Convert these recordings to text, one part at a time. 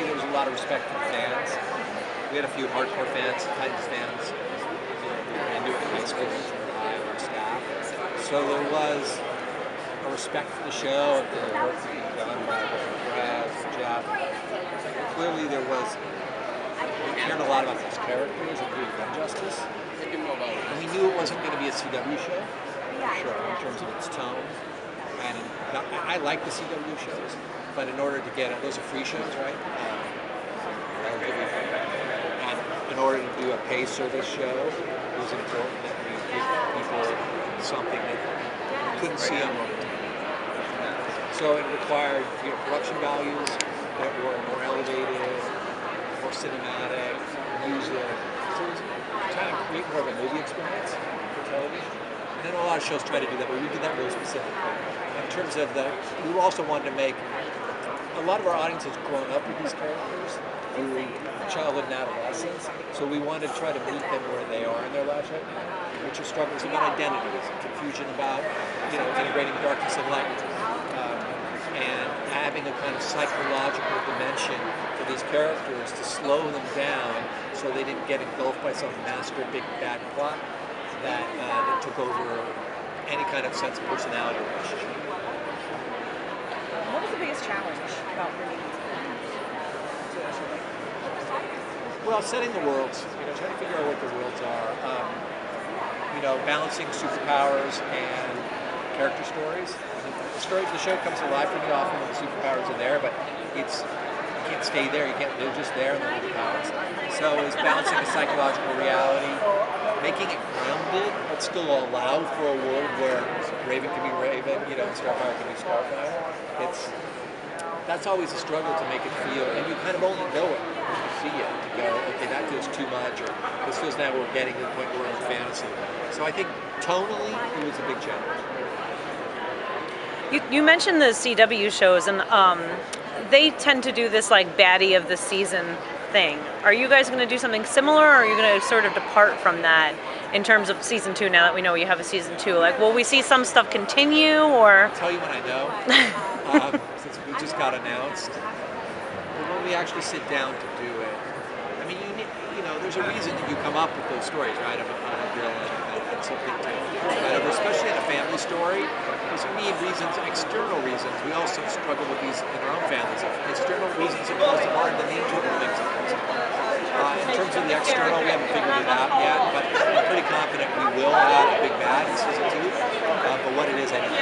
certainly there was a lot of respect from fans. We had a few hardcore fans, Titans fans, who were into it in high school, on our staff. So there was a respect for the show and for the work being done by Brad, Jeff. Clearly there was, we cared a lot about these characters and doing them justice. And we knew it wasn't going to be a CW show, sure, in terms of its tone. And I like the CW shows, but in order to get it, those are free shows, right? And in order to do a pay service show, it was important that we give people something that you couldn't see on local TV. So it required production values that were more elevated, more cinematic, music. So it was trying to create more of a movie experience for television. And then a lot of shows try to do that, but we did that really specifically. In terms of we also wanted to make, a lot of our audience has grown up with these characters through childhood and adolescence, so we wanted to try to meet them where they are in their lives right now, which are struggles about identities, confusion about, integrating darkness and light, and having a kind of psychological dimension for these characters to slow them down so they didn't get engulfed by some master big bad plot that took over any kind of sense of personality relationship. What was the biggest challenge about bringing these to a show like that? Well, setting the worlds, trying to figure out what the worlds are. Balancing superpowers and character stories. The show comes alive pretty often when the superpowers are there, but you can't stay there. You can't live just there in the powers. So it's balancing a psychological reality, making it grounded, but still allow for a world where Raven can be Raven, Starfire can be Starfire. That's always a struggle to make it feel, and you kind of only know it when you see it, to go, okay, that feels too much, or this feels now we're getting to the point where we're in fantasy. So I think tonally, it was a big challenge. You mentioned the CW shows, and they tend to do this like baddie of the season thing. Are you guys going to do something similar, or are you going to sort of depart from that in terms of season 2, now that we know you have a season 2? Like, will we see some stuff continue, or? I'll tell you when I know, since we just got announced. But when we actually sit down to do it, I mean, there's a reason that you come up with those stories, right, of a villain and something to whatever, especially in a family story. Because we need reasons, external reasons. We also struggle with these in our own families. External reasons are close to harder than the internal things are close to harder. In terms of the external, we haven't figured it out yet, but I'm pretty confident we will have a big bad in season 2. But what it is, I don't know.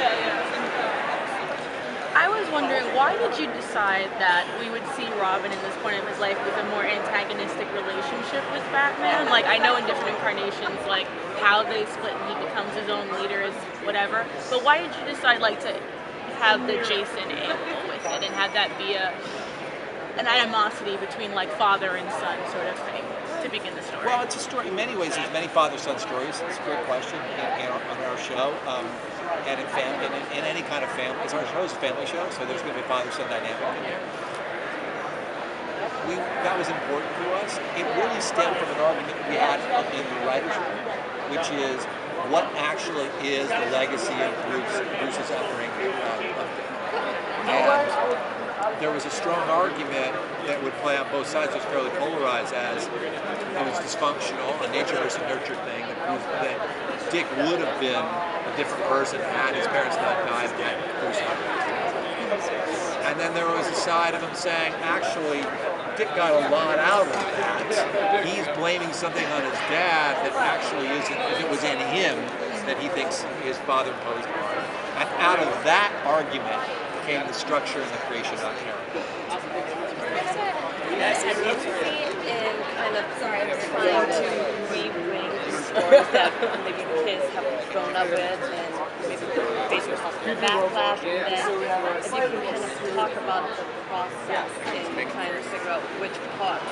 I was wondering, why did you decide that we would see Robin in this point of his life with a more antagonistic relationship with Batman? Like, I know in different incarnations, like, how they split and he becomes his own leader is whatever, but why did you decide, like, to have the Jason angle with it and have that be an animosity between, like, father and son sort of thing to begin the story? Well, it's a story. In many ways, there's many father-son stories. It's a great question on our show. And in any kind of family, our show is a family show, so there's going to be a father-son dynamic in there. That was important to us. It really stemmed from an argument we had in the writers' room, which is what actually is the legacy of Bruce's upbringing. And there was a strong argument that would play on both sides, was fairly polarized, as it was dysfunctional, a nature versus nurture thing, that Dick would have been a different person had his parents not died and had Bruce not died. And then there was a side of him saying, actually, Dick got a lot out of that. He's blaming something on his dad that actually isn't, if it was in him, that he thinks his father imposed on him. And out of that argument came the structure and the creation of that character. Yes, and in kind of trying to re-bring stories that maybe kids have grown up with and maybe facing backlash, and then if you can kind of talk about the process in trying to figure out which parts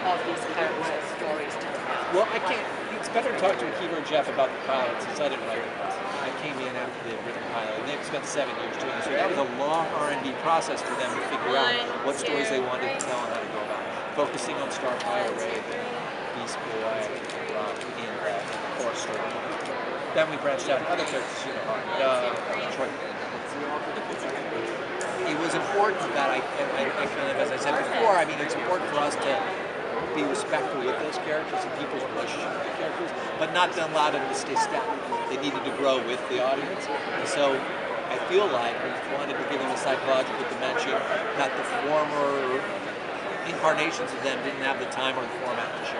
of these characters' stories to tell. Well, I can't. It's better to talk to Akiva or Jeff about the pilot, since I didn't write it. I came in after they had written the pilot, and they've spent 7 years doing this. So that was a long R&D process for them to figure out what stories they wanted to tell and how to go about it. Focusing on Starfire, Raven, Beast Boy, in the core story. Then we branched out other characters, Troy. It was was important that I kind of, as I said before, I mean, it's important for us to be respectful with those characters and people's relationship with the characters, but not to allow them to stay stagnant. They needed to grow with the audience. And so I feel like we wanted to give them a psychological dimension that the former incarnations of them didn't have the time or the format to show.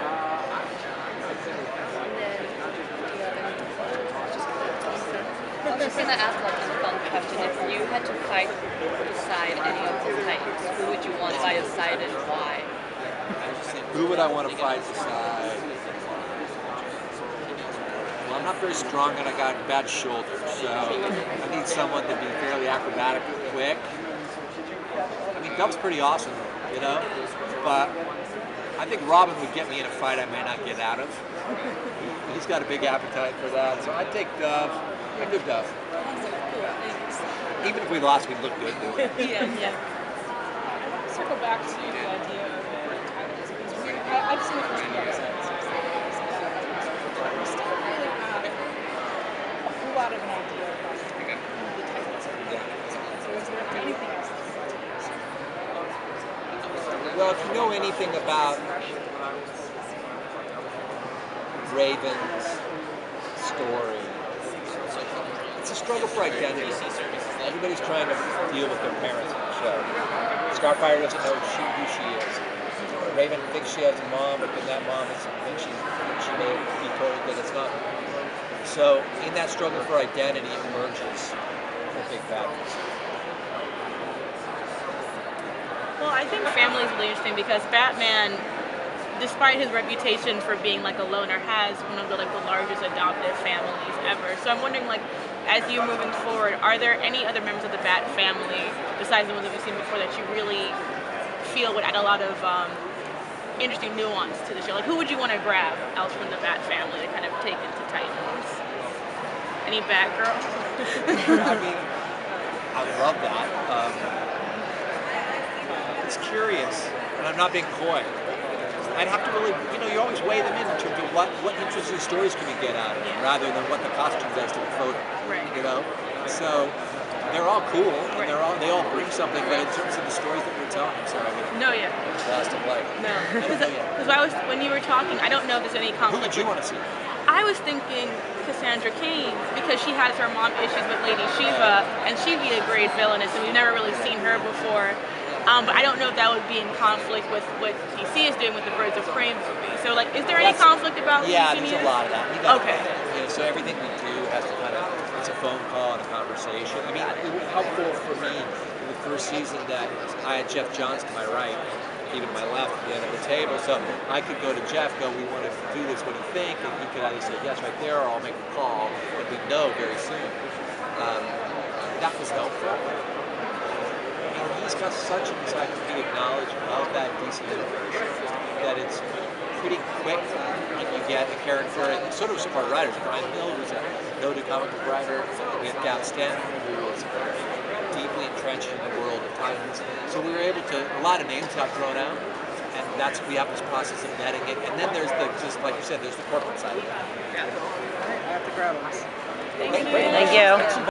I was just gonna ask like a fun question. If you had to fight beside any of the Titans, who would you want by your side and why? Who would I want to fight beside? Well, I'm not very strong and I got bad shoulders, so I need someone to be fairly acrobatic and quick. I mean, Dove's pretty awesome, you know, but I think Robin would get me in a fight I may not get out of. He's got a big appetite for that, so I'd take Dove. I'd go Dove. Even if we lost, we'd look good doing it. Yeah. Circle back to the idea of titles, because I've seen the first few episodes. We still don't really have a whole lot of an idea about who the titles are. So is there anything else that you want to tell us? Well, if you know anything about Raven's story, it's a struggle for identity. Everybody's trying to deal with their parents in the show. Starfire doesn't know who she is. Raven thinks she has a mom, but then that mom thinks she may be told that it's not. So in that struggle for identity emerges the big battles. Well, I think family is really interesting because Batman, despite his reputation for being like a loner, has one of the largest adoptive families ever. So I'm wondering, like, as you're moving forward, are there any other members of the Bat family besides the ones that we've seen before that you really feel would add a lot of interesting nuance to the show? Like, who would you want to grab else from the Bat family to kind of take into Titans? Any Batgirl? I mean, I love that. It's curious, and I'm not being coy. I'd have to really, you always weigh them in terms of what interesting stories can you get out of it, rather than what the costume does to the photo. Right. So they're all cool, and they all bring something, but in terms of the stories that we're telling, I'm sorry, it's lost in light. No, because when you were talking, I don't know if there's any Who conflict. would you want to see? I was thinking Cassandra Cain because she has her mom issues with Lady Shiva, and she'd be a great villainess, and we've never really seen her before. But I don't know if that would be in conflict with what DC is doing with the Birds of Prey movie. So, like, is there any conflict about? Yeah, there's a lot of that. Okay. So everything we do has to it's a phone call and a conversation. I mean, it was helpful for me in the first season that I had Jeff Johns to my right, even to my left at the end of the table. So I could go to Jeff, we want to do this, what do you think? And he could either say yes right there, or I'll make a call, and we'd know very soon. That was helpful. He's got such an encyclopedic knowledge of that DC universe that it's pretty quick when you get a character, and so do some of our writers. Brian Hill, who's a noted comic book writer. We have Gab Stanton, who is deeply entrenched in the world of Titans. So we were able to, a lot of names got thrown out, and we have this process of vetting it. And then there's just like you said, there's the corporate side of it. I have to grab them. Thank you.